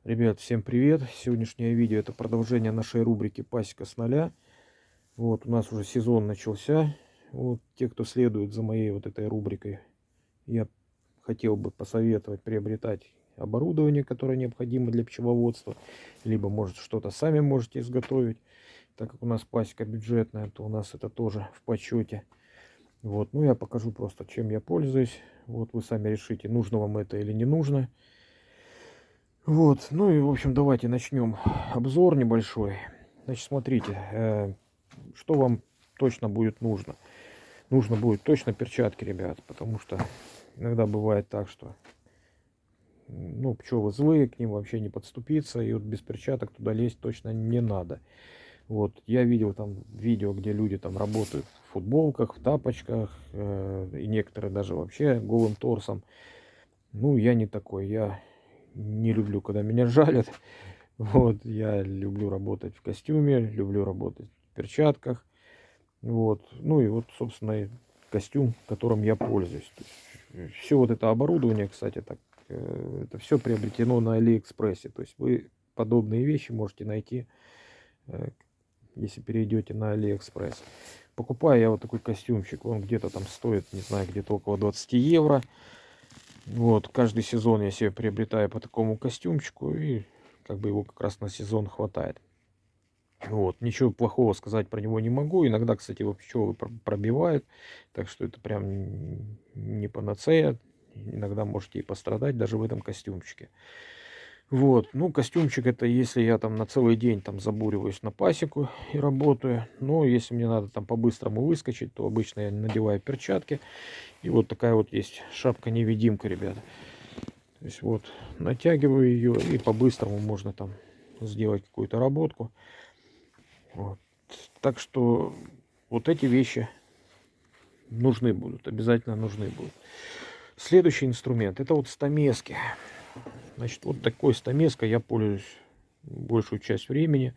Ребят, всем привет! Сегодняшнее видео это продолжение нашей рубрики «Пасека с нуля». Вот у нас уже сезон начался. Вот те, кто следует за моей вот этой рубрикой, я хотел бы посоветовать приобретать оборудование, которое необходимо для пчеловодства, либо может что-то сами можете изготовить. Так как у нас пасека бюджетная, то у нас это тоже в почете. Вот, ну я покажу просто, чем я пользуюсь. Вот вы сами решите, нужно вам это или не нужно. Вот, ну и в общем давайте начнем обзор небольшой. Значит, смотрите, что вам точно будет нужно. Нужно будет точно перчатки, ребят, потому что иногда бывает так, что ну, пчелы злые, к ним вообще не подступиться, и вот без перчаток туда лезть точно не надо. Вот, я видел там видео, где люди там работают в футболках, в тапочках, и некоторые даже вообще голым торсом. Ну, я не такой, я не люблю, когда меня жалят. Вот, я люблю работать в костюме, люблю работать в перчатках. Вот, ну и вот, собственно, и костюм, которым я пользуюсь. Все вот это оборудование, кстати, так, это все приобретено на Алиэкспрессе. То есть вы подобные вещи можете найти, если перейдете на Алиэкспресс. Покупаю я вот такой костюмчик, он где-то там стоит, не знаю, где-то около 20 евро. Вот, каждый сезон я себе приобретаю по такому костюмчику, и как бы его как раз на сезон хватает. Вот, ничего плохого сказать про него не могу. Иногда, кстати, его пчелы пробивают, так что это прям не панацея. Иногда можете и пострадать даже в этом костюмчике. Вот, ну, костюмчик это если я там на целый день там забуриваюсь на пасеку и работаю. Но если мне надо там по-быстрому выскочить, то обычно я надеваю перчатки. И вот такая вот есть шапка-невидимка, ребята. То есть вот натягиваю ее, и по-быстрому можно там сделать какую-то работку. Вот. Так что вот эти вещи нужны будут, обязательно нужны будут. Следующий инструмент это вот стамески. Значит, вот такой стамеской я пользуюсь большую часть времени.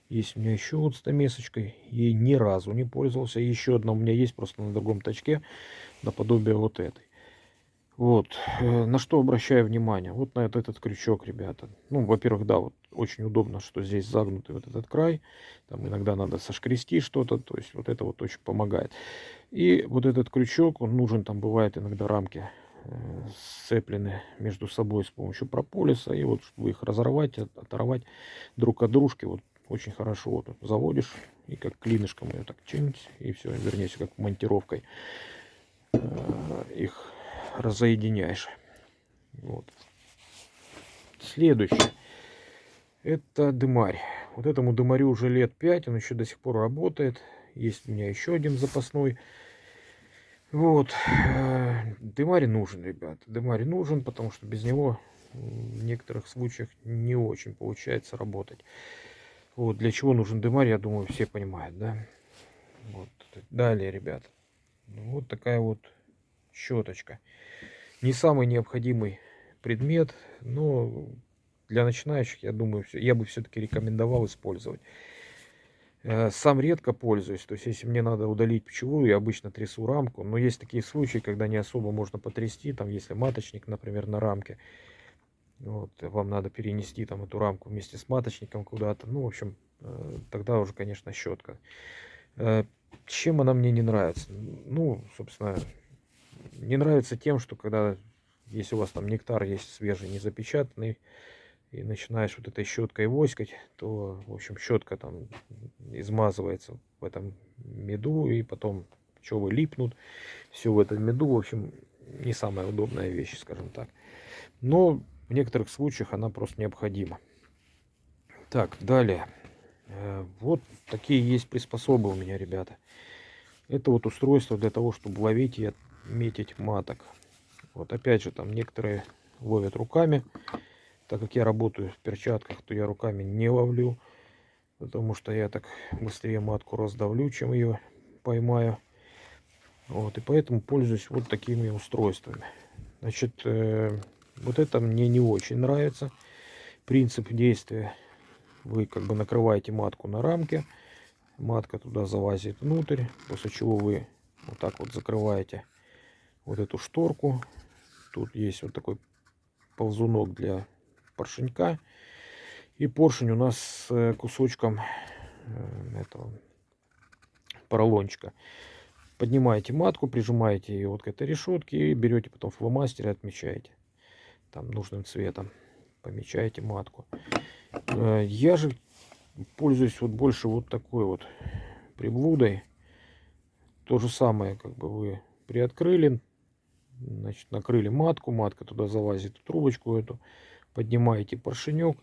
Есть у меня еще вот стамесочкой, ей ни разу не пользовался. Еще одна у меня есть просто на другом тачке, наподобие вот этой. Вот, на что обращаю внимание? Вот на этот крючок, ребята. Ну, во-первых, да, вот очень удобно, что здесь загнутый вот этот край. Там иногда надо сошкрести что-то, то есть вот это вот очень помогает. И вот этот крючок, он нужен, там бывает иногда рамки сцеплены между собой с помощью прополиса. И вот, чтобы их разорвать, оторвать друг от дружки, вот очень хорошо вот заводишь и как клинышком ее так чинить, и все, вернее, как монтировкой их разоединяешь. Вот. Следующее. Это дымарь. Вот этому дымарю уже лет 5, он еще до сих пор работает. Есть у меня еще один запасной. Вот. Дымарь нужен, ребят. Дымарь нужен, потому что без него в некоторых случаях не очень получается работать. Вот. Для чего нужен дымарь, я думаю, все понимают, да? Вот. Далее, ребят. Вот такая вот щеточка. Не самый необходимый предмет, но для начинающих, я думаю, я бы все-таки рекомендовал использовать. Сам редко пользуюсь, то есть если мне надо удалить пчелу, я обычно трясу рамку, но есть такие случаи, когда не особо можно потрясти, там если маточник, например, на рамке, вот, вам надо перенести там эту рамку вместе с маточником куда-то, ну, в общем, тогда уже, конечно, щетка. Чем она мне не нравится? Ну, собственно, не нравится тем, что когда, если у вас там нектар есть свежий, не запечатанный, и начинаешь вот этой щеткой воськать, то, в общем, щетка там измазывается в этом меду, и потом пчелы липнут, все в этом меду, в общем, не самая удобная вещь, скажем так. Но в некоторых случаях она просто необходима. Так, далее. Вот такие есть приспособы у меня, ребята. Это вот устройство для того, чтобы ловить и отметить маток. Вот опять же, там некоторые ловят руками. Так как я работаю в перчатках, то я руками не ловлю, потому что я так быстрее матку раздавлю, чем ее поймаю. Вот, и поэтому пользуюсь вот такими устройствами. Значит, вот это мне не очень нравится. Принцип действия. Вы как бы накрываете матку на рамке, матка туда залазит внутрь, после чего вы вот так вот закрываете вот эту шторку. Тут есть вот такой ползунок для поршенька. И поршень у нас с кусочком этого поролончика. Поднимаете матку, прижимаете ее вот к этой решетке и берете потом фломастер и отмечаете там нужным цветом. Помечаете матку. Я же пользуюсь вот больше вот такой вот приблудой. То же самое, как бы вы приоткрыли, значит, накрыли матку, матка туда залазит в трубочку эту, поднимаете поршенек,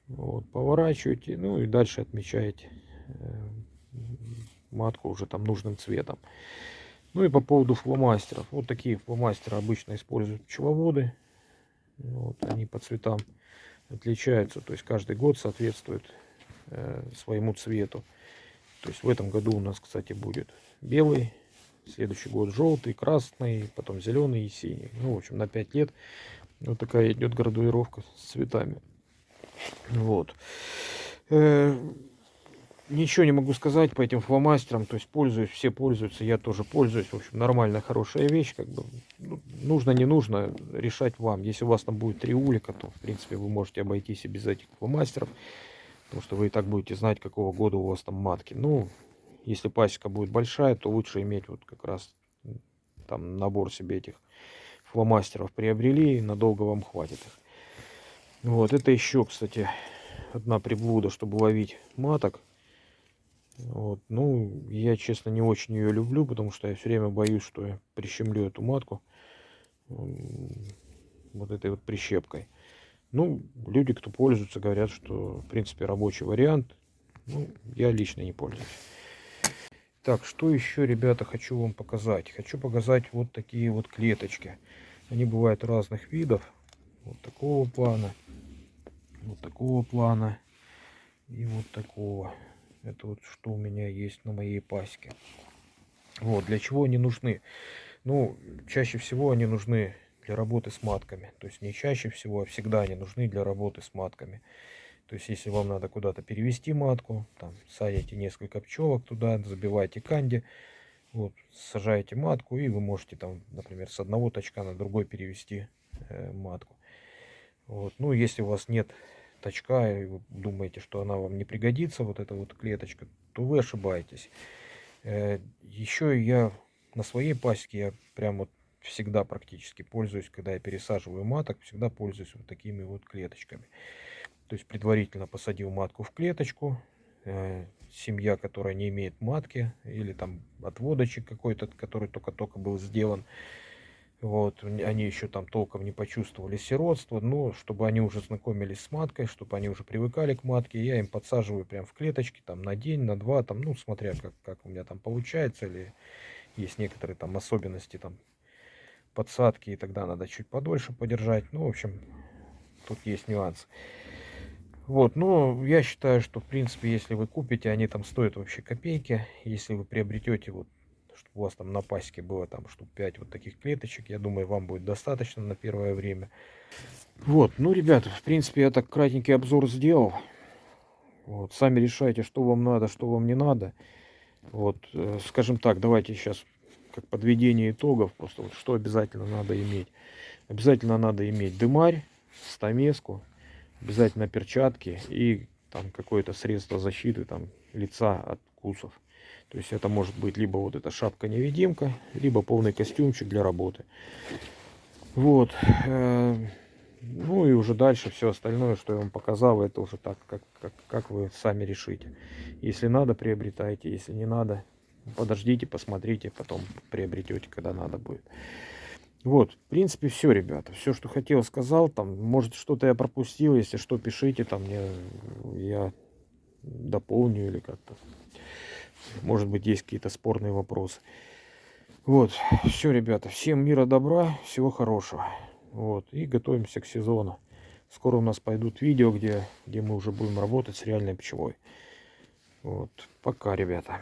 вот, поворачиваете, ну и дальше отмечаете матку уже там нужным цветом. Ну и по поводу фломастеров. Вот такие фломастеры обычно используют пчеловоды. Вот, они по цветам отличаются, то есть каждый год соответствует своему цвету. То есть в этом году у нас, кстати, будет белый, следующий год желтый, красный, потом зеленый и синий. Ну, в общем, на 5 лет вот такая идет градуировка с цветами. Вот. Ничего не могу сказать по этим фломастерам, то есть пользуюсь, все пользуются, я тоже пользуюсь. В общем, нормальная, хорошая вещь, как бы, ну, нужно, не нужно, решать вам. Если у вас там будет 3 улика, то, в принципе, вы можете обойтись и без этих фломастеров, потому что вы и так будете знать, какого года у вас там матки. Ну, если пасека будет большая, то лучше иметь вот как раз там набор себе этих фломастеров приобрели, и надолго вам хватит их. Вот, это еще, кстати, одна приблуда, чтобы ловить маток. Вот. Ну, я, честно, не очень ее люблю, потому что я все время боюсь, что я прищемлю эту матку вот этой вот прищепкой. Ну, люди, кто пользуется, говорят, что, в принципе, рабочий вариант. Ну, я лично не пользуюсь. Так, что еще, ребята, хочу вам показать. Хочу показать вот такие вот клеточки. Они бывают разных видов. Вот такого плана, вот такого плана и вот такого. Это вот что у меня есть на моей пасеке. Вот, для чего они нужны? Ну, чаще всего они нужны для работы с матками. То есть не чаще всего, а всегда они нужны для работы с матками. То есть если вам надо куда-то перевести матку, там садите несколько пчелок туда, забиваете канди, вот, сажаете матку, и вы можете там, например, с одного точка на другой перевести матку. Вот. Ну, если у вас нет точка, и вы думаете, что она вам не пригодится, вот эта вот клеточка, то вы ошибаетесь. Еще я на своей пасеке, я прям вот всегда практически пользуюсь, когда я пересаживаю маток, всегда пользуюсь вот такими вот клеточками. То есть предварительно посадил матку в клеточку, семья, которая не имеет матки, или там отводочек какой-то, который только-только был сделан. Вот, они еще там толком не почувствовали сиротство, но чтобы они уже знакомились с маткой, чтобы они уже привыкали к матке, я им подсаживаю прям в клеточки там на день, на два, там, ну, смотря как у меня там получается, или есть некоторые там особенности там подсадки, и тогда надо чуть подольше подержать. Ну, в общем, тут есть нюансы. Вот, но я считаю, что, в принципе, если вы купите, они там стоят вообще копейки. Если вы приобретете, вот, чтобы у вас там на пасеке было там штук 5 вот таких клеточек, я думаю, вам будет достаточно на первое время. Вот, ну, ребята, в принципе, я так кратенький обзор сделал. Вот, сами решайте, что вам надо, что вам не надо. Вот, скажем так, давайте сейчас как подведение итогов, просто вот что обязательно надо иметь. Обязательно надо иметь дымарь, стамеску, обязательно перчатки и там какое-то средство защиты там лица от укусов. То есть это может быть либо вот эта шапка-невидимка, либо полный костюмчик для работы. Вот. Ну и уже дальше все остальное, что я вам показал, это уже так, как вы сами решите. Если надо, приобретайте. Если не надо, подождите, посмотрите, потом приобретете, когда надо будет. Вот, в принципе, все, ребята. Все, что хотел, сказал. Там, может, что-то я пропустил. Если что, пишите, там мне я дополню или как-то. Может быть, есть какие-то спорные вопросы. Вот, все, ребята. Всем мира, добра, всего хорошего. Вот, и готовимся к сезону. Скоро у нас пойдут видео, где мы уже будем работать с реальной пчелой. Вот, пока, ребята.